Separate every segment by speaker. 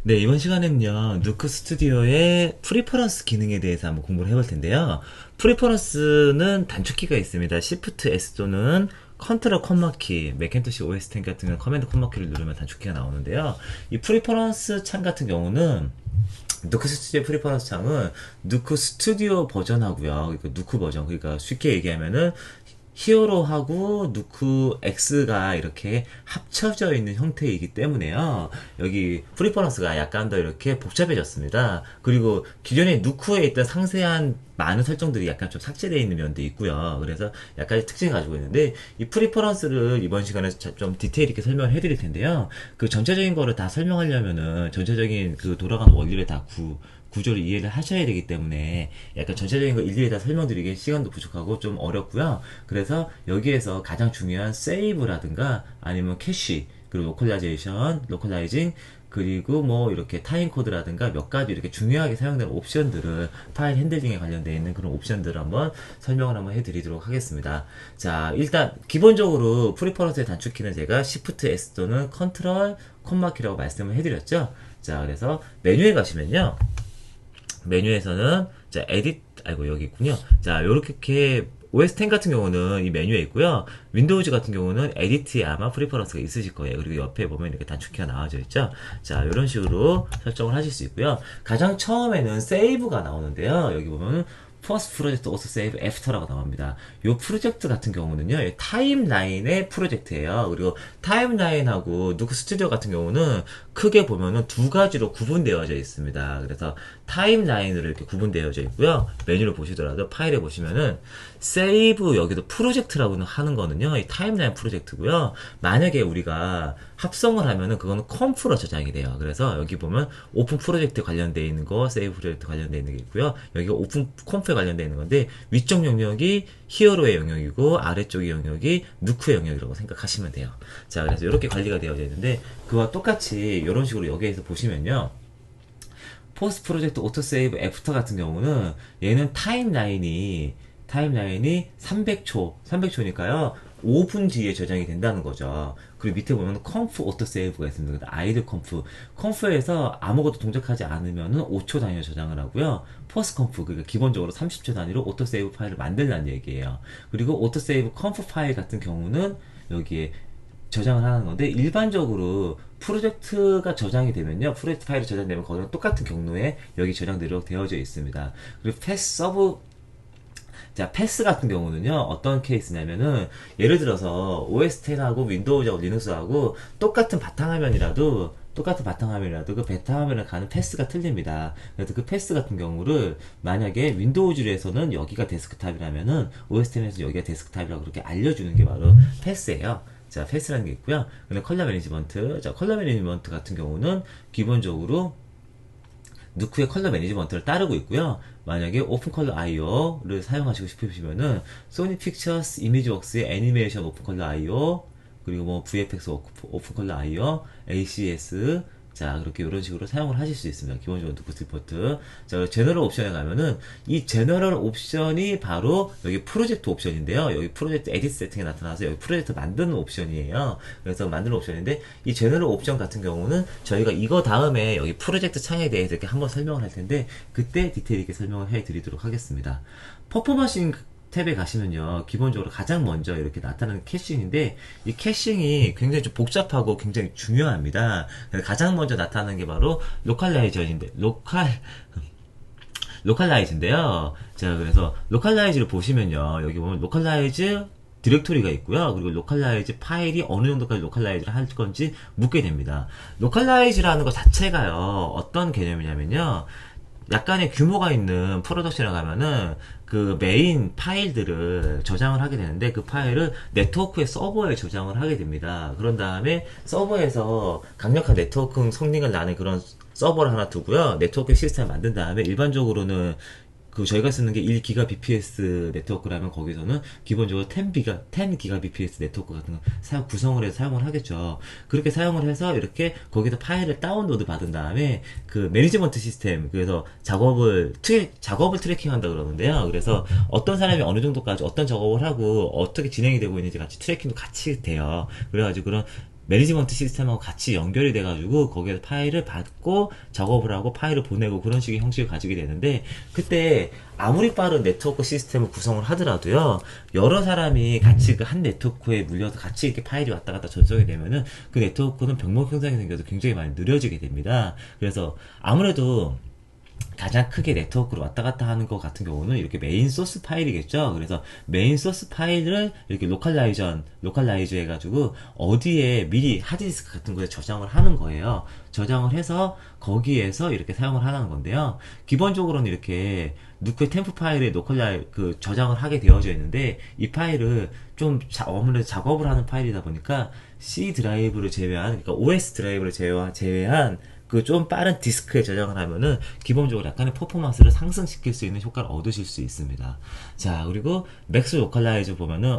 Speaker 1: 네, 이번 시간에는요, 누크 스튜디오의 프리퍼런스 기능에 대해서 한번 공부를 해볼 텐데요. 프리퍼런스는 단축키가 있습니다. Shift S 또는 컨트롤 콤마키, 맥킨토시 OS 10 같은 경우는 커맨드 콤마키를 누르면 단축키가 나오는데요. 이 프리퍼런스 창 같은 경우는 누크 스튜디오 프리퍼런스 창은 누크 스튜디오 버전하고요. 그러니까 누크 버전. 그러니까 쉽게 얘기하면은 히어로하고 누크 X가 이렇게 합쳐져 있는 형태이기 때문에요. 여기 프리퍼런스가 약간 더 이렇게 복잡해졌습니다. 그리고 기존에 누크에 있던 상세한 많은 설정들이 약간 좀 삭제되어 있는 면도 있고요. 그래서 약간의 특징을 가지고 있는데 이 프리퍼런스를 이번 시간에 좀 디테일 있게 설명을 해드릴 텐데요. 그 전체적인 거를 다 설명하려면은 전체적인 그 돌아가는 원리를 다 구조를 이해를 하셔야 되기 때문에 약간 전체적인 거 일일이 다 설명드리기 시간도 부족하고 좀 어렵고요. 그래서 여기에서 가장 중요한 세이브라든가 아니면 캐시 그리고 로컬라이징 그리고 뭐 이렇게 타임 코드라든가 몇 가지 이렇게 중요하게 사용되는 옵션들을 파일 핸들링에 관련되어 있는 그런 옵션들을 한번 설명을 한번 해드리도록 하겠습니다. 자, 일단 기본적으로 프리퍼런스의 단축키는 제가 Shift S 또는 Ctrl 콤마키라고 말씀을 해드렸죠. 자, 그래서 메뉴에 가시면요. 메뉴에서는 자 에딧 아이고 여기 있군요. 자 요렇게 OS 10 같은 경우는 이 메뉴에 있고요. 윈도우즈 같은 경우는 에디트에 아마 프리퍼런스가 있으실 거예요. 그리고 옆에 보면 이렇게 단축키가 나와져 있죠. 자 이런 식으로 설정을 하실 수 있고요. 가장 처음에는 세이브가 나오는데요. 여기 보면 퍼스트 프로젝트 오토 세이브 애프터라고 나옵니다. 이 프로젝트 같은 경우는요, 타임라인의 프로젝트예요. 그리고 타임라인하고 누크 스튜디오 같은 경우는 크게 보면은 두 가지로 구분되어져 있습니다. 그래서 타임라인으로 이렇게 구분되어져 있고요. 메뉴를 보시더라도 파일에 보시면은 세이브 여기도 프로젝트라고 하는 거는요, 이 타임라인 프로젝트고요. 만약에 우리가 합성을 하면은 그거는 컴프로 저장이 돼요. 그래서 여기 보면 오픈 프로젝트 관련되어 있는 거, 세이브 프로젝트 관련되어 있는 게 있고요. 여기가 오픈 컴프에 관련되어 있는 건데 위쪽 영역이 히어로의 영역이고 아래쪽의 영역이 누크의 영역이라고 생각하시면 돼요. 자, 그래서 이렇게 관리가 되어져 있는데 그와 똑같이 이런 식으로 여기에서 보시면요. 포스트 프로젝트 오토 세이브 애프터 같은 경우는 얘는 타임라인이 300초니까요. 5분 뒤에 저장이 된다는 거죠. 그리고 밑에 보면 컴프 오토 세이브가 있습니다. 아이들 컴프에서 아무것도 동작하지 않으면 5초 단위로 저장을 하고요. 포스트 컴프 그러니까 기본적으로 30초 단위로 오토 세이브 파일을 만들라는 얘기예요. 그리고 오토 세이브 컴프 파일 같은 경우는 여기에 저장을 하는 건데 일반적으로 프로젝트가 저장이 되면요 프로젝트 파일이 저장되면 거기랑 똑같은 경로에 여기 저장되도록 되어져 있습니다. 그리고 패스 같은 경우는요, 어떤 케이스냐면은, 예를 들어서, OS 10하고 윈도우즈하고 리눅스하고 똑같은 바탕화면이라도 그 바탕화면을 가는 패스가 틀립니다. 그래서 그 패스 같은 경우를 만약에 윈도우즈에서는 여기가 데스크탑이라면은 OS 10에서 여기가 데스크탑이라고 그렇게 알려주는 게 바로 패스예요. 자, 패스라는 게 있고요. 그리고 컬러 매니지먼트. 자, 컬러 매니지먼트 같은 경우는 기본적으로 누크의 컬러 매니지먼트를 따르고 있고요. 만약에 오픈 컬러 IO를 사용하시고 싶으시면은 소니 픽처스 이미지웍스의 애니메이션 오픈 컬러 IO 그리고 뭐 VFX 오픈 컬러 IO, ACS 자 그렇게 이런 식으로 사용을 하실 수 있습니다. 기본적으로 누크 디포트. 자 제너럴 옵션에 가면은 이 제너럴 옵션이 바로 여기 프로젝트 옵션인데요. 여기 프로젝트 에디트 세팅에 나타나서 여기 프로젝트 만드는 옵션이에요. 그래서 만드는 옵션인데 이 제너럴 옵션 같은 경우는 저희가 이거 다음에 여기 프로젝트 창에 대해서 이렇게 한번 설명을 할 텐데 그때 디테일 있게 설명을 해 드리도록 하겠습니다. 퍼포먼싱 탭에 가시면요 기본적으로 가장 먼저 이렇게 나타나는 캐싱인데 이 캐싱이 굉장히 좀 복잡하고 굉장히 중요합니다. 가장 먼저 나타나는 게 바로 로컬라이즈인데요. 자 그래서 로컬라이즈를 보시면요 여기 보면 로컬라이즈 디렉토리가 있고요. 그리고 로컬라이즈 파일이 어느 정도까지 로컬라이즈를 할 건지 묻게 됩니다. 로컬라이즈라는 것 자체가요 어떤 개념이냐면요 약간의 규모가 있는 프로덕션에 가면은 그 메인 파일들을 저장을 하게 되는데 그 파일을 네트워크의 서버에 저장을 하게 됩니다. 그런 다음에 서버에서 강력한 네트워크 성능을 나는 그런 서버를 하나 두고요. 네트워크 시스템을 만든 다음에 일반적으로는 그 저희가 쓰는 게 1기가 bps 네트워크라면 거기서는 기본적으로 10기가 bps 네트워크 같은 거 구성을 해서 사용을 하겠죠. 그렇게 사용을 해서 이렇게 거기서 파일을 다운로드 받은 다음에 그 매니지먼트 시스템 그래서 작업을 트래킹한다 그러는데요. 그래서 어떤 사람이 어느 정도까지 어떤 작업을 하고 어떻게 진행이 되고 있는지 같이 트래킹도 같이 돼요. 그래가지고 그런 매니지먼트 시스템하고 같이 연결이 돼가지고 거기에서 파일을 받고 작업을 하고 파일을 보내고 그런 식의 형식을 가지게 되는데, 그때 아무리 빠른 네트워크 시스템을 구성을 하더라도요, 여러 사람이 같이 그 한 네트워크에 물려서 같이 이렇게 파일이 왔다 갔다 전송이 되면은 그 네트워크는 병목 현상이 생겨서 굉장히 많이 느려지게 됩니다. 그래서 아무래도 가장 크게 네트워크로 왔다 갔다 하는 것 같은 경우는 이렇게 메인 소스 파일이겠죠. 그래서 메인 소스 파일을 이렇게 로컬라이즈 해가지고 어디에 미리 하드디스크 같은 거에 저장을 하는 거예요. 저장을 해서 거기에서 이렇게 사용을 하는 건데요. 기본적으로는 이렇게 누크의 템프 파일에 저장을 하게 되어져 있는데, 이 파일을 좀 아무래도 작업을 하는 파일이다 보니까 C 드라이브를 제외한, 그러니까 OS 드라이브를 제외한 그 좀 빠른 디스크에 저장을 하면은 기본적으로 약간의 퍼포먼스를 상승시킬 수 있는 효과를 얻으실 수 있습니다. 자, 그리고 맥스 로컬라이저 보면은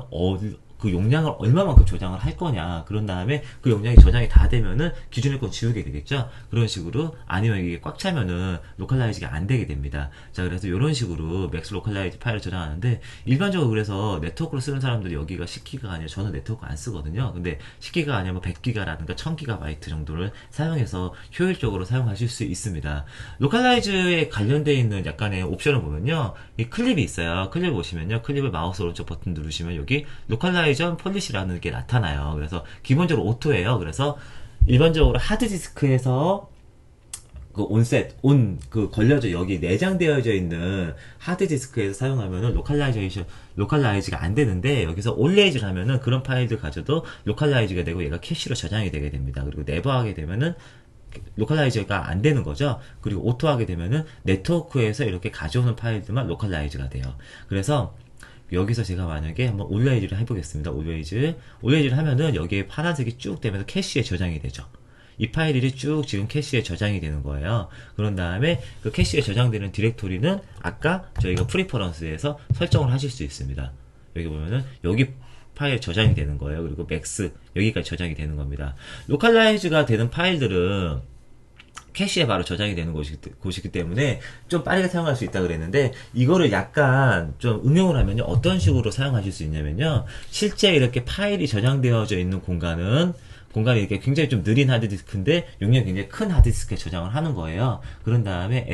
Speaker 1: 그 용량을 얼마만큼 저장을 할 거냐, 그런 다음에 그 용량이 저장이 다 되면은 기존의 건 지우게 되겠죠. 그런 식으로, 아니면 이게 꽉 차면은 로컬라이즈가 안 되게 됩니다. 자, 그래서 이런 식으로 맥스 로컬라이즈 파일을 저장하는데, 일반적으로 그래서 네트워크로 쓰는 사람들이 여기가 10기가 아니라, 저는 네트워크 안 쓰거든요. 근데 10기가 아니면 100기가라든가 1000기가바이트 정도를 사용해서 효율적으로 사용하실 수 있습니다. 로컬라이즈에 관련되어 있는 약간의 옵션을 보면요, 이 클립이 있어요. 클립 보시면요, 클립을 마우스 오른쪽 버튼 누르시면 여기 로컬라이전 폴리시라는 게 나타나요. 그래서 기본적으로 오토예요. 그래서 일반적으로 하드디스크에서 그 걸려져, 여기 내장되어져 있는 하드디스크에서 사용하면은 로컬라이즈가 안 되는데, 여기서 올레이즈를 하면은 그런 파일들 가져도 로컬라이즈가 되고 얘가 캐시로 저장이 되게 됩니다. 그리고 네버 하게 되면은 로컬라이즈가 안 되는 거죠. 그리고 오토 하게 되면은 네트워크에서 이렇게 가져오는 파일들만 로컬라이즈가 돼요. 그래서 여기서 제가 만약에 한번 올레이즈를 해보겠습니다. 올레이즈를 하면은 여기에 파란색이 쭉 되면서 캐시에 저장이 되죠. 이 파일이 쭉 지금 캐시에 저장이 되는 거예요. 그런 다음에 그 캐시에 저장되는 디렉토리는 아까 저희가 프리퍼런스에서 설정을 하실 수 있습니다. 여기 보면은 여기 파일 저장이 되는 거예요. 그리고 맥스 여기까지 저장이 되는 겁니다. 로컬라이즈가 되는 파일들은 캐시에 바로 저장이 되는 곳이기 때문에 좀 빠르게 사용할 수 있다 그랬는데, 이거를 약간 좀 응용을 하면요, 어떤 식으로 사용하실 수 있냐면요, 실제 이렇게 파일이 저장되어져 있는 공간이 이렇게 굉장히 좀 느린 하드디스크인데 용량이 굉장히 큰 하드디스크에 저장을 하는 거예요. 그런 다음에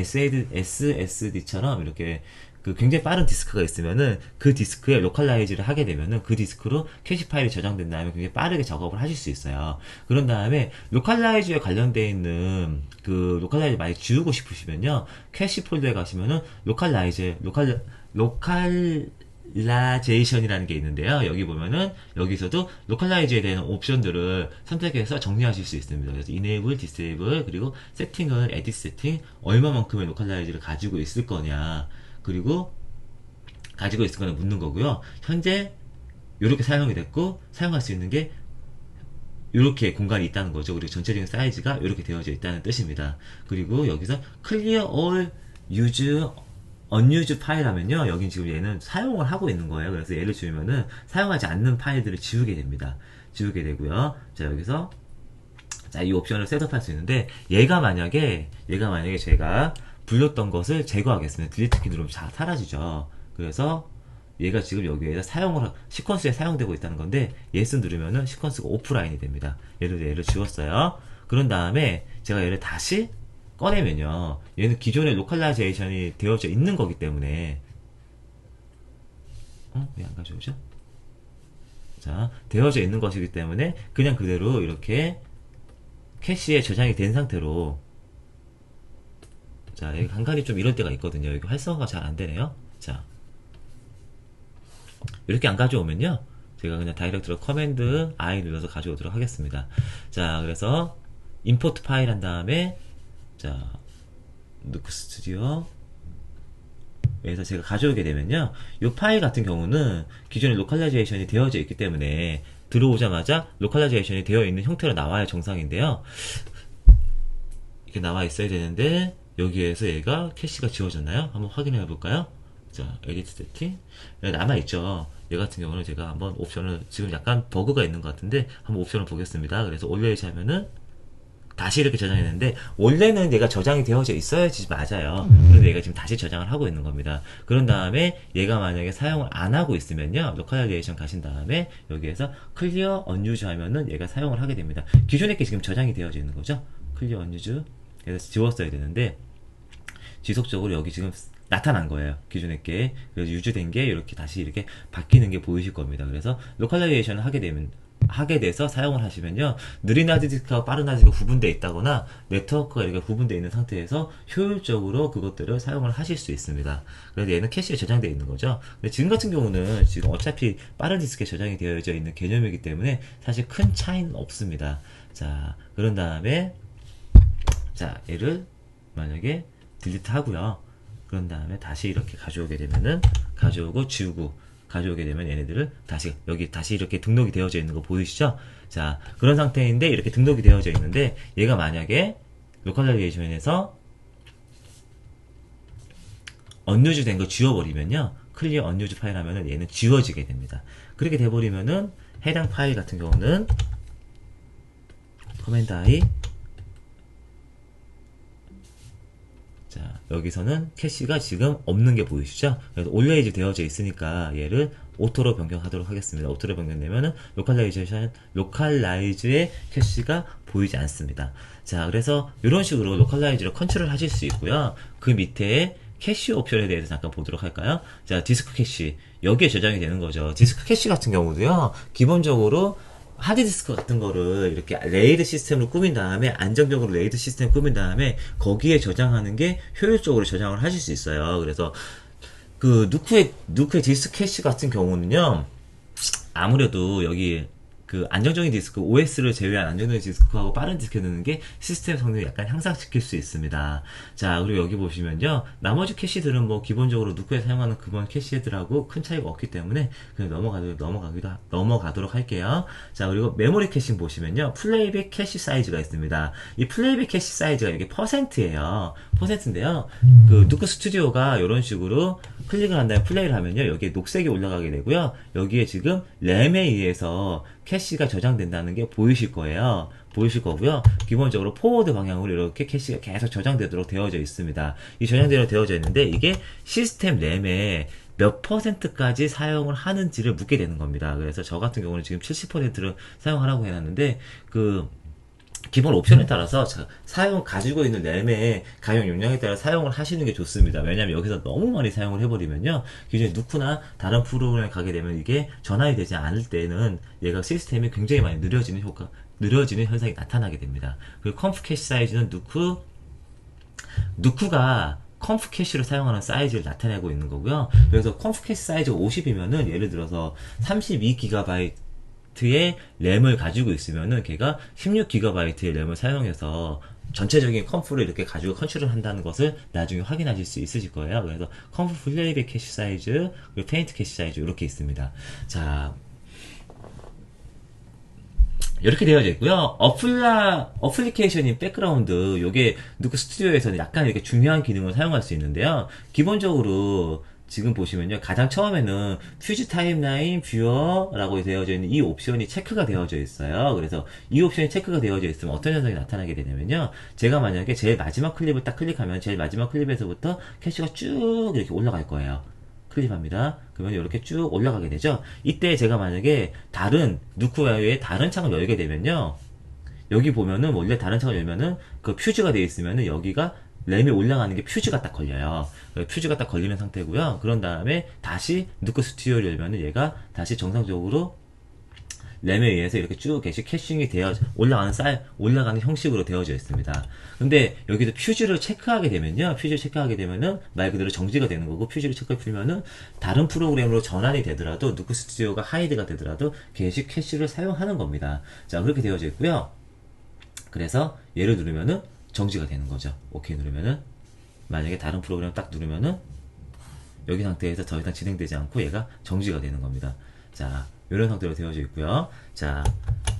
Speaker 1: SSD처럼 이렇게 그 굉장히 빠른 디스크가 있으면은 그 디스크에 로컬라이즈를 하게 되면은 그 디스크로 캐시 파일이 저장된 다음에 굉장히 빠르게 작업을 하실 수 있어요. 그런 다음에 로컬라이즈에 관련되어 있는 그 로컬라이즈 많이 지우고 싶으시면요, 캐시 폴더에 가시면은 로컬라이제이션이라는 게 있는데요. 여기 보면은 여기서도 로컬라이즈에 대한 옵션들을 선택해서 정리하실 수 있습니다. 그래서 enable, disable, 그리고 세팅은 edit 세팅, 얼마만큼의 로컬라이즈를 가지고 있을 거냐, 그리고 가지고 있을 거냐 묻는 거고요. 현재 이렇게 사용이 됐고 사용할 수 있는 게 이렇게 공간이 있다는 거죠. 그리고 전체적인 사이즈가 이렇게 되어져 있다는 뜻입니다. 그리고 여기서 clear all unused 파일 하면요, 여긴 지금 얘는 사용을 하고 있는 거예요. 그래서 얘를 지우면은 사용하지 않는 파일들을 지우게 됩니다. 지우게 되고요. 자, 여기서 자, 이 옵션을 셋업할 수 있는데, 얘가 만약에 제가 불렸던 것을 제거하겠습니다. 딜리트 키 누르면 다 사라지죠. 그래서 얘가 지금 여기에다 시퀀스에 사용되고 있다는 건데, 예스 누르면은 시퀀스가 오프라인이 됩니다. 얘를 지웠어요. 그런 다음에 제가 얘를 다시 꺼내면요, 얘는 기존에 로컬라이제이션이 되어져 있는 거기 때문에, 왜 안 가져오죠? 자, 되어져 있는 것이기 때문에 그냥 그대로 이렇게 캐시에 저장이 된 상태로, 자, 여기 간간히 좀 이럴 때가 있거든요. 여기 활성화가 잘 안 되네요. 자, 이렇게 안 가져오면요, 제가 그냥 다이렉트로 커맨드 I 눌러서 가져오도록 하겠습니다. 자, 그래서 임포트 파일 한 다음에, 자, 누크 스튜디오 에서 제가 가져오게 되면요, 이 파일 같은 경우는 기존에 로컬라이제이션이 되어져 있기 때문에 들어오자마자 로컬라이제이션이 되어 있는 형태로 나와야 정상인데요, 이렇게 나와 있어야 되는데 여기에서 얘가 캐시가 지워졌나요? 한번 확인해 볼까요? 자, 에디트 세팅 남아있죠. 얘 같은 경우는 제가 한번 옵션을, 지금 약간 버그가 있는 것 같은데 한번 옵션을 보겠습니다. 그래서 올레이즈 하면은 다시 이렇게 저장했는데 원래는 얘가 저장이 되어져 있어야지 맞아요. 그런데 얘가 지금 다시 저장을 하고 있는 겁니다. 그런 다음에 얘가 만약에 사용을 안 하고 있으면요, 로컬라이제이션 가신 다음에 여기에서 클리어 언유즈 하면은 얘가 사용을 하게 됩니다. 기존에 게 지금 저장이 되어져 있는 거죠. 클리어 언유즈 그래서 지웠어야 되는데 지속적으로 여기 지금 나타난 거예요. 기존의 게. 그래서 유지된 게 이렇게 다시 이렇게 바뀌는 게 보이실 겁니다. 그래서 로컬라이제이션을 하게 돼서 사용을 하시면요, 느린 하드디스크와 빠른 하드디스크가 구분되어 있다거나 네트워크가 이렇게 구분되어 있는 상태에서 효율적으로 그것들을 사용을 하실 수 있습니다. 그래서 얘는 캐시에 저장되어 있는 거죠. 근데 지금 같은 경우는 지금 어차피 빠른 디스크에 저장이 되어져 있는 개념이기 때문에 사실 큰 차이는 없습니다. 자, 그런 다음에 자, 얘를 만약에 딜리트 하고요. 그런 다음에 다시 이렇게 가져오게 되면은 가져오고 지우고 가져오게 되면 얘네들을 다시 여기 다시 이렇게 등록이 되어져 있는 거 보이시죠? 자, 그런 상태인데 이렇게 등록이 되어져 있는데 얘가 만약에 로컬라이제이션에서 언유즈 된 거 지워버리면요, 클리어 언유즈 파일 하면은 얘는 지워지게 됩니다. 그렇게 돼버리면은 해당 파일 같은 경우는 커맨드 I, 자, 여기서는 캐시가 지금 없는 게 보이시죠? 그래서 올레이즈 되어져 있으니까 얘를 오토로 변경하도록 하겠습니다. 오토로 변경되면은 로컬라이즈의 캐시가 보이지 않습니다. 자, 그래서 이런 식으로 로컬라이즈를 컨트롤 하실 수 있고요. 그 밑에 캐시 옵션에 대해서 잠깐 보도록 할까요? 자, 디스크 캐시. 여기에 저장이 되는 거죠. 디스크 캐시 같은 경우도요, 기본적으로 하드디스크 같은 거를 이렇게 레이드 시스템으로 꾸민 다음에, 안정적으로 레이드 시스템 꾸민 다음에 거기에 저장하는 게 효율적으로 저장을 하실 수 있어요. 그래서 그 누크의 디스크 캐시 같은 경우는요, 아무래도 여기 그 안정적인 디스크, OS를 제외한 안정적인 디스크하고 빠른 디스크 넣는 게 시스템 성능을 약간 향상시킬 수 있습니다. 자, 그리고 여기 보시면요, 나머지 캐시들은 뭐 기본적으로 누크에 사용하는 기본 캐시들하고 큰 차이가 없기 때문에 그냥 넘어가도록 할게요. 자, 그리고 메모리 캐시 보시면요, 플레이백 캐시 사이즈가 있습니다. 이 플레이백 캐시 사이즈가 이게 퍼센트예요. 퍼센트인데요, 그 누크 스튜디오가 이런 식으로 클릭을 한 다음에 플레이를 하면요, 여기에 녹색이 올라가게 되고요, 여기에 지금 램에 의해서 캐시가 저장된다는 게 보이실 거예요. 보이실 거고요. 기본적으로 포워드 방향으로 이렇게 캐시가 계속 저장되도록 되어져 있습니다. 이 저장되도록 되어져 있는데 이게 시스템 램에 몇 퍼센트까지 사용을 하는지를 묻게 되는 겁니다. 그래서 저 같은 경우는 지금 70%를 사용하라고 해놨는데 그 기본 옵션에 따라서 가지고 있는 램의 가용 용량에 따라 사용을 하시는 게 좋습니다. 왜냐면 여기서 너무 많이 사용을 해버리면요, 기존에 누크나 다른 프로그램에 가게 되면 이게 전환이 되지 않을 때는 얘가 시스템이 굉장히 많이 느려지는 현상이 나타나게 됩니다. 그리고 컴프 캐시 사이즈는 누크가 컴프 캐시를 사용하는 사이즈를 나타내고 있는 거고요. 그래서 컴프 캐시 사이즈가 50이면은 예를 들어서 32GB 의 램을 가지고 있으면은 걔가 16GB의 램을 사용해서 전체적인 컴프를 이렇게 가지고 컨트롤 한다는 것을 나중에 확인하실 수 있으실 거예요. 그래서 컴프 플레이백 캐시 사이즈, 그리고 페인트 캐시 사이즈 이렇게 있습니다. 자, 이렇게 되어져 있고요. 어플리케이션인 백그라운드, 요게 누크 스튜디오에서는 약간 이렇게 중요한 기능을 사용할 수 있는데요. 기본적으로 지금 보시면요, 가장 처음에는 퓨즈 타임라인 뷰어라고 되어져 있는 이 옵션이 체크가 되어져 있어요. 그래서 이 옵션이 체크가 되어져 있으면 어떤 현상이 나타나게 되냐면요, 제가 만약에 제일 마지막 클립을 딱 클릭하면 제일 마지막 클립에서부터 캐시가 쭉 이렇게 올라갈 거예요. 클릭합니다. 그러면 이렇게 쭉 올라가게 되죠. 이때 제가 만약에 다른 누크 외에 다른 창을 열게 되면요, 여기 보면은 원래 다른 창을 열면은 그 퓨즈가 되어 있으면은 여기가 램이 올라가는 게 퓨즈가 딱 걸려요. 퓨즈가 딱 걸리는 상태고요. 그런 다음에 다시 누크 스튜디오를 열면은 얘가 다시 정상적으로 램에 의해서 이렇게 쭉 캐싱이 되어 올라가는 형식으로 되어져 있습니다. 근데 여기도 퓨즈를 체크하게 되면요, 퓨즈를 체크하게 되면은 말 그대로 정지가 되는 거고, 퓨즈를 체크해 풀면은 다른 프로그램으로 전환이 되더라도, 누크 스튜디오가 하이드가 되더라도 계속 캐시를 사용하는 겁니다. 자, 그렇게 되어져 있고요. 그래서 얘를 누르면은 정지가 되는 거죠. 오케이 누르면은, 만약에 다른 프로그램 딱 누르면은 여기 상태에서 더 이상 진행되지 않고 얘가 정지가 되는 겁니다. 자, 이런 상태로 되어져 있고요. 자,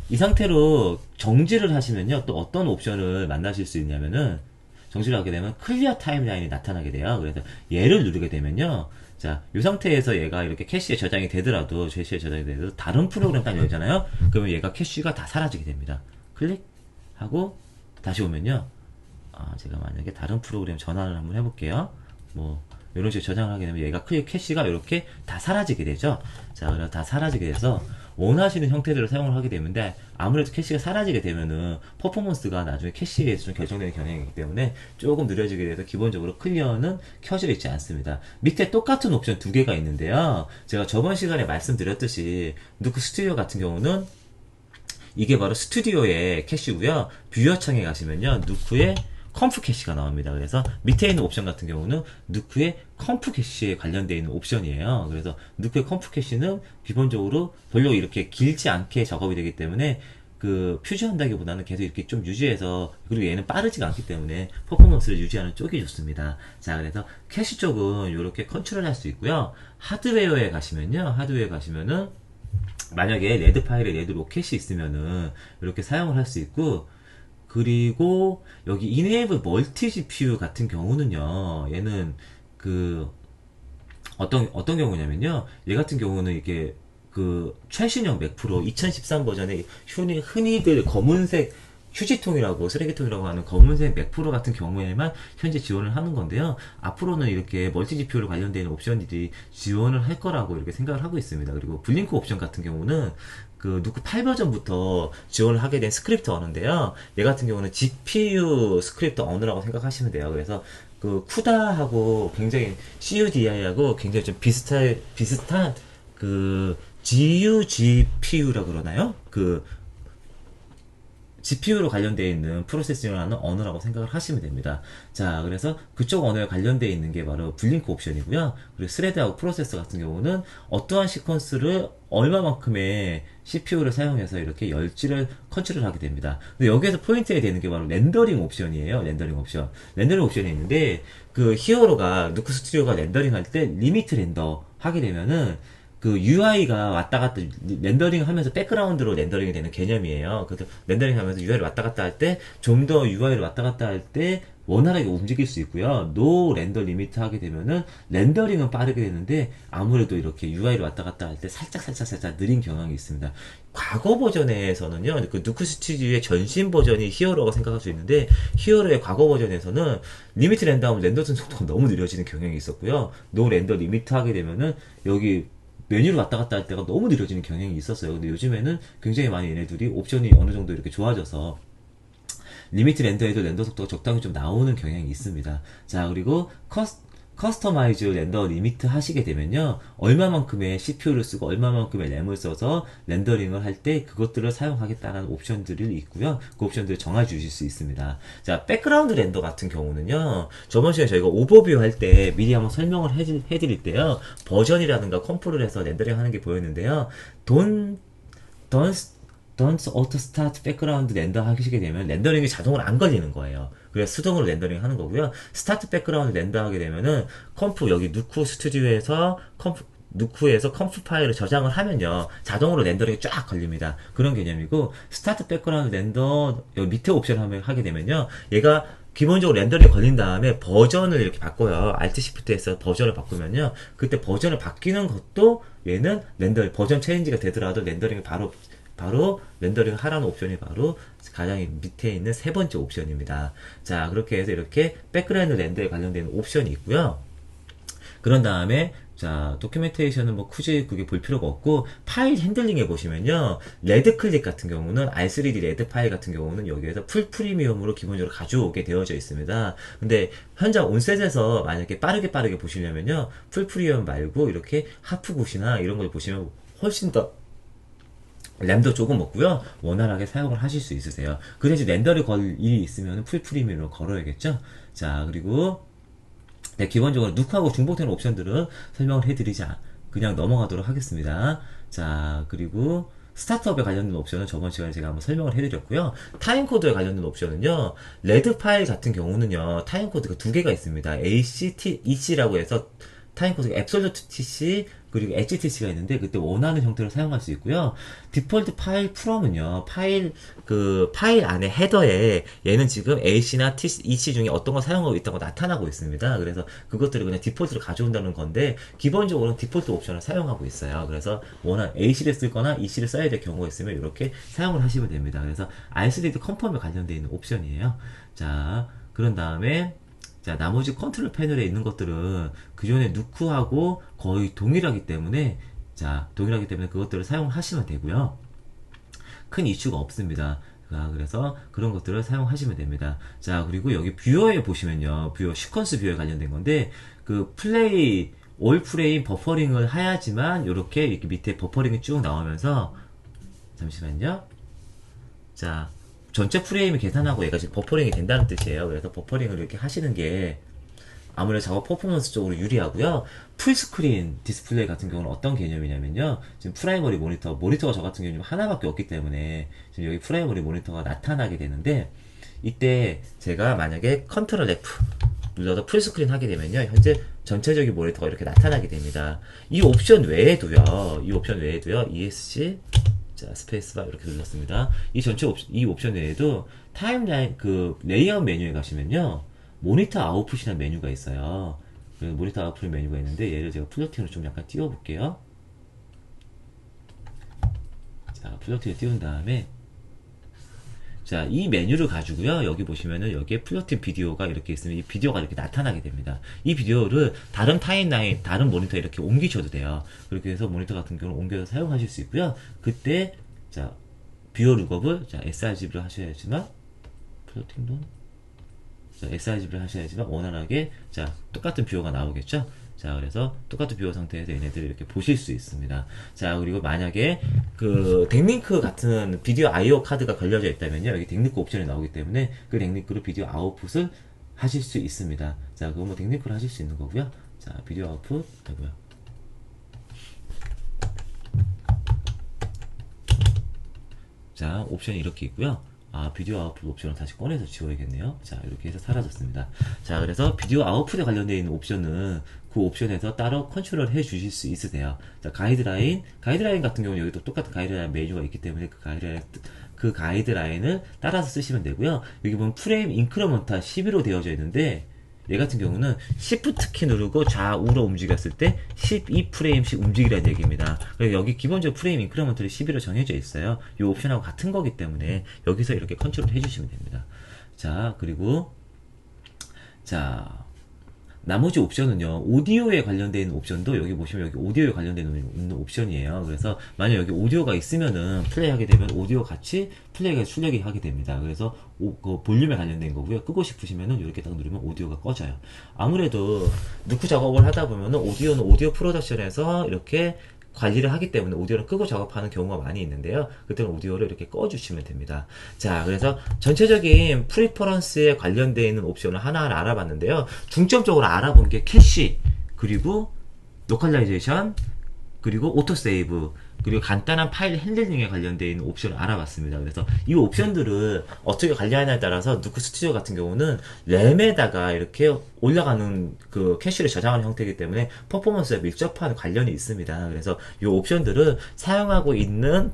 Speaker 1: 이 상태로 정지를 하시면요, 또 어떤 옵션을 만나실 수 있냐면은, 정지를 하게 되면 클리어 타임라인이 나타나게 돼요. 그래서 얘를 누르게 되면요, 자, 이 상태에서 얘가 이렇게 캐시에 저장이 되더라도, 다른 프로그램 딱 열잖아요. 그러면 얘가 캐시가 다 사라지게 됩니다. 클릭하고 다시 오면요. 제가 만약에 다른 프로그램 전환을 한번 해볼게요. 뭐 이런 식으로 저장을 하게 되면 얘가 캐시가 이렇게 다 사라지게 되죠. 자, 그래서 다 사라지게 돼서 원하시는 형태대로 사용을 하게 되는데, 아무래도 캐시가 사라지게 되면은 퍼포먼스가 나중에 캐시에서 좀 결정되는 경향이 있기 때문에 조금 느려지게 돼서 기본적으로 클리어는 켜져 있지 않습니다. 밑에 똑같은 옵션 두 개가 있는데요. 제가 저번 시간에 말씀드렸듯이 누크 스튜디오 같은 경우는 이게 바로 스튜디오의 캐시고요. 뷰어 창에 가시면요, 누크의 컴프 캐시가 나옵니다. 그래서 밑에 있는 옵션 같은 경우는 누크의 컴프 캐시에 관련되어 있는 옵션이에요. 그래서 누크의 컴프 캐시는 기본적으로 별로 이렇게 길지 않게 작업이 되기 때문에 그 퓨즈한다기보다는 계속 이렇게 좀 유지해서, 그리고 얘는 빠르지가 않기 때문에 퍼포먼스를 유지하는 쪽이 좋습니다. 자, 그래서 캐시 쪽은 이렇게 컨트롤 할 수 있고요. 하드웨어에 가시면요, 하드웨어에 가시면은 만약에 레드 파일에 레드 로켓이 있으면은 이렇게 사용을 할 수 있고, 그리고 여기 Enable Multi GPU 같은 경우는요, 얘는 그 어떤 경우냐면요, 얘 같은 경우는 이게 그 최신형 맥 프로 2013 버전의 흔히들 검은색 휴지통이라고, 쓰레기통이라고 하는 검은색 맥 프로 같은 경우에만 현재 지원을 하는 건데요. 앞으로는 이렇게 멀티 GPU로 관련된 옵션들이 지원을 할 거라고 이렇게 생각을 하고 있습니다. 그리고 블링크 옵션 같은 경우는 그 누크 8 버전부터 지원을 하게 된 스크립트 언어인데요. 얘 같은 경우는 GPU 스크립트 언어라고 생각하시면 돼요. 그래서 그 쿠다하고 굉장히 CUDI하고 굉장히 좀 비슷한 그 GUGPU라 그러나요? 그 GPU로 관련되어 있는 프로세싱을 하는 언어라고 생각을 하시면 됩니다. 자, 그래서 그쪽 언어에 관련되어 있는 게 바로 블링크 옵션이고요. 그리고 스레드하고 프로세서 같은 경우는 어떠한 시퀀스를 얼마만큼의 CPU를 사용해서 이렇게 열지를 컨트롤하게 됩니다. 근데 여기에서 포인트가 되는 게 바로 렌더링 옵션이에요. 렌더링 옵션. 렌더링 옵션이 있는데, 그 히어로가, 누크 스튜디오가 렌더링 할 때 리미트 렌더 하게 되면은 그 UI가 왔다 갔다 렌더링 하면서 백그라운드로 렌더링이 되는 개념이에요. 그래서 렌더링 하면서 UI를 왔다 갔다 할 때 좀 더 UI를 왔다 갔다 할 때 원활하게 움직일 수 있고요. 노 렌더 리미트 하게 되면은 렌더링은 빠르게 되는데 아무래도 이렇게 UI를 왔다 갔다 할 때 살짝 느린 경향이 있습니다. 과거 버전에서는요, 그 누크 스튜디오의 전신 버전이 히어로가 생각할 수 있는데, 히어로의 과거 버전에서는 리미트 렌더하면 렌더 속도가 너무 느려지는 경향이 있었고요. 노 렌더 리미트 하게 되면은 여기 메뉴를 왔다 갔다 할 때가 너무 느려지는 경향이 있었어요. 근데 요즘에는 굉장히 많이 얘네들이 옵션이 어느 정도 이렇게 좋아져서 리미트 렌더에도 렌더 속도가 적당히 좀 나오는 경향이 있습니다. 자, 그리고 커스터마이즈 렌더 리미트 하시게 되면요, 얼마만큼의 CPU를 쓰고 얼마만큼의 램을 써서 렌더링을 할 때 그것들을 사용하겠다는 옵션들이 있고요. 그 옵션들을 정해 주실 수 있습니다. 자, 백그라운드 렌더 같은 경우는요, 저번 시간에 저희가 오버뷰 할 때 미리 한번 설명을 해드릴 때요, 버전이라든가 컴프를 해서 렌더링 하는 게 보였는데요. Don't auto start background 렌더 하시게 되면 렌더링이 자동으로 안 걸리는 거예요. 그래서 수동으로 렌더링 하는 거고요. 스타트 백그라운드 렌더 하게 되면은 컴프, 여기 누크 스튜디오에서 누크에서 컴프 파일을 저장을 하면요, 자동으로 렌더링이 쫙 걸립니다. 그런 개념이고, 스타트 백그라운드 렌더 여기 밑에 옵션 하게 되면요, 얘가 기본적으로 렌더링 걸린 다음에 버전을 이렇게 바꿔요. Alt Shift에서 버전을 바꾸면요, 그때 버전을 바뀌는 것도 얘는 버전 체인지가 되더라도 렌더링이 바로 렌더링 하라는 옵션이 바로 가장 밑에 있는 세 번째 옵션입니다. 자, 그렇게 해서 이렇게 백그라운드 렌더에 관련된 옵션이 있고요. 그런 다음에 자, 도큐멘테이션은 뭐 굳이 그게 볼 필요가 없고, 파일 핸들링에 보시면요, 레드 클릭 같은 경우는 R3D 레드 파일 같은 경우는 여기에서 풀 프리미엄으로 기본적으로 가져오게 되어져 있습니다. 근데 현장 온셋에서 만약에 빠르게 보시려면요, 풀 프리미엄 말고 이렇게 하프 굿이나 이런 걸 보시면 훨씬 더 램도 조금 먹고요, 원활하게 사용을 하실 수 있으세요. 그 대신 렌더를 걸 일이 있으면 풀 프리미엄으로 걸어야겠죠. 자, 그리고 네, 기본적으로 누크하고 중복되는 옵션들은 설명을 해드리자 그냥 넘어가도록 하겠습니다. 자, 그리고 스타트업에 관련된 옵션은 저번 시간에 제가 한번 설명을 해드렸고요. 타임코드에 관련된 옵션은요, 레드 파일 같은 경우는요, 타임코드가 두 개가 있습니다. EC라고 해서 타임 코드가 앱솔루트 TC 그리고 엣지 TC가 있는데 그때 원하는 형태로 사용할 수 있고요. 디폴트 파일 프롬은요. 파일 안에 헤더에 얘는 지금 AC나 TC, EC 중에 어떤 걸 사용하고 있다고 나타나고 있습니다. 그래서 그것들을 그냥 디폴트로 가져온다는 건데 기본적으로는 디폴트 옵션을 사용하고 있어요. 그래서 AC를 쓸거나 EC를 써야 될 경우가 있으면 이렇게 사용을 하시면 됩니다. 그래서 RSD 컨펌에 관련되어 있는 옵션이에요. 자, 그런 다음에 자, 나머지 컨트롤 패널에 있는 것들은 그전에 누크하고 거의 동일하기 때문에 그것들을 사용하시면 되고요. 큰 이슈가 없습니다. 그래서 그런 것들을 사용하시면 됩니다. 자, 그리고 여기 뷰어에 보시면요. 뷰어, 시퀀스 뷰어에 관련된 건데, 올 프레임 버퍼링을 해야지만, 이렇게 밑에 버퍼링이 쭉 나오면서, 잠시만요. 자, 전체 프레임을 계산하고 얘가 지금 버퍼링이 된다는 뜻이에요. 그래서 버퍼링을 이렇게 하시는 게 아무래도 작업 퍼포먼스 쪽으로 유리하고요. 풀스크린 디스플레이 같은 경우는 어떤 개념이냐면요. 지금 프라이머리 모니터가 저 같은 경우는 하나밖에 없기 때문에 지금 여기 프라이머리 모니터가 나타나게 되는데 이때 제가 만약에 컨트롤 F 눌러서 풀스크린 하게 되면요. 현재 전체적인 모니터가 이렇게 나타나게 됩니다. 이 옵션 외에도요. ESC 자, 스페이스바 이렇게 눌렀습니다. 이 옵션 외에도 타임라인 레이아웃 메뉴에 가시면요. 모니터 아웃풋이라는 메뉴가 있어요. 그래서 모니터 아웃풋 메뉴가 있는데 얘를 제가 플로팅으로 좀 약간 띄워 볼게요. 자, 플로팅을 띄운 다음에 자, 이 메뉴를 가지고요. 여기 보시면은 여기에 플로팅 비디오가 이렇게 있으면 이 비디오가 이렇게 나타나게 됩니다. 이 비디오를 다른 타임라인, 다른 모니터에 이렇게 옮기셔도 돼요. 그렇게 해서 모니터 같은 경우는 옮겨서 사용하실 수 있고요. 그때 자, 뷰어 룩업을 자, sRGB로 하셔야지만 플로팅도 자, sRGB를 하셔야지만 원활하게 자, 똑같은 뷰어가 나오겠죠? 자, 그래서 똑같은 뷰어 상태에서 얘네들을 이렇게 보실 수 있습니다. 자, 그리고 만약에 덱링크 같은 비디오 IO 카드가 걸려져 있다면요. 여기 덱링크 옵션이 나오기 때문에 그 덱링크로 비디오 아웃풋을 하실 수 있습니다. 자, 그거 뭐 덱링크로 하실 수 있는 거고요. 자, 비디오 아웃풋 되고요. 자, 옵션이 이렇게 있고요. 비디오 아웃풋 옵션을 다시 꺼내서 지워야겠네요. 자, 이렇게 해서 사라졌습니다. 자, 그래서 비디오 아웃풋에 관련되어 있는 옵션은 그 옵션에서 따로 컨트롤 해 주실 수 있으세요. 자, 가이드라인 같은 경우는 여기도 똑같은 가이드라인 메뉴가 있기 때문에 그 가이드라인을 따라서 쓰시면 되고요. 여기 보면 프레임 인크리먼탈 12로 되어져 있는데 얘 같은 경우는 Shift 키 누르고 좌우로 움직였을 때 12프레임씩 움직이라는 얘기입니다. 그래서 여기 기본적으로 프레임 인크리먼털이 12로 정해져 있어요. 이 옵션하고 같은 거기 때문에 여기서 이렇게 컨트롤 해주시면 됩니다. 자, 그리고 자, 나머지 옵션은요, 오디오에 관련되어 있는 옵션도 여기 보시면 여기 오디오에 관련되어 있는 옵션이에요. 그래서 만약 여기 오디오가 있으면은 플레이하게 되면 오디오 같이 플레이가 출력이 하게 됩니다. 그래서 그 볼륨에 관련된 거고요. 끄고 싶으시면은 이렇게 딱 누르면 오디오가 꺼져요. 아무래도 누크 작업을 하다 보면은 오디오는 오디오 프로덕션에서 이렇게 관리를 하기 때문에 오디오를 끄고 작업하는 경우가 많이 있는데요. 그때는 오디오를 이렇게 꺼주시면 됩니다. 자, 그래서 전체적인 프리퍼런스에 관련되어 있는 옵션을 하나하나 알아봤는데요. 중점적으로 알아본 게 캐시, 그리고 로컬라이제이션, 그리고 오토세이브, 그리고 간단한 파일 핸들링에 관련되어 있는 옵션을 알아봤습니다. 그래서 이 옵션들을 어떻게 관리하냐에 따라서 누크 스튜디오 같은 경우는 램에다가 이렇게 올라가는 캐시를 저장하는 형태이기 때문에 퍼포먼스에 밀접한 관련이 있습니다. 그래서 이 옵션들을 사용하고 있는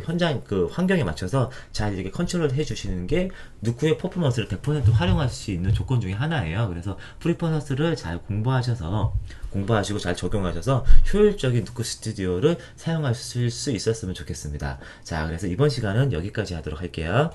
Speaker 1: 현장 환경에 맞춰서 잘 이렇게 컨트롤 해주시는 게 누크의 퍼포먼스를 100% 활용할 수 있는 조건 중에 하나예요. 그래서 프리퍼런스를 잘 공부하시고 잘 적용하셔서 효율적인 누크 스튜디오를 사용하실 수 있었으면 좋겠습니다. 자, 그래서 이번 시간은 여기까지 하도록 할게요.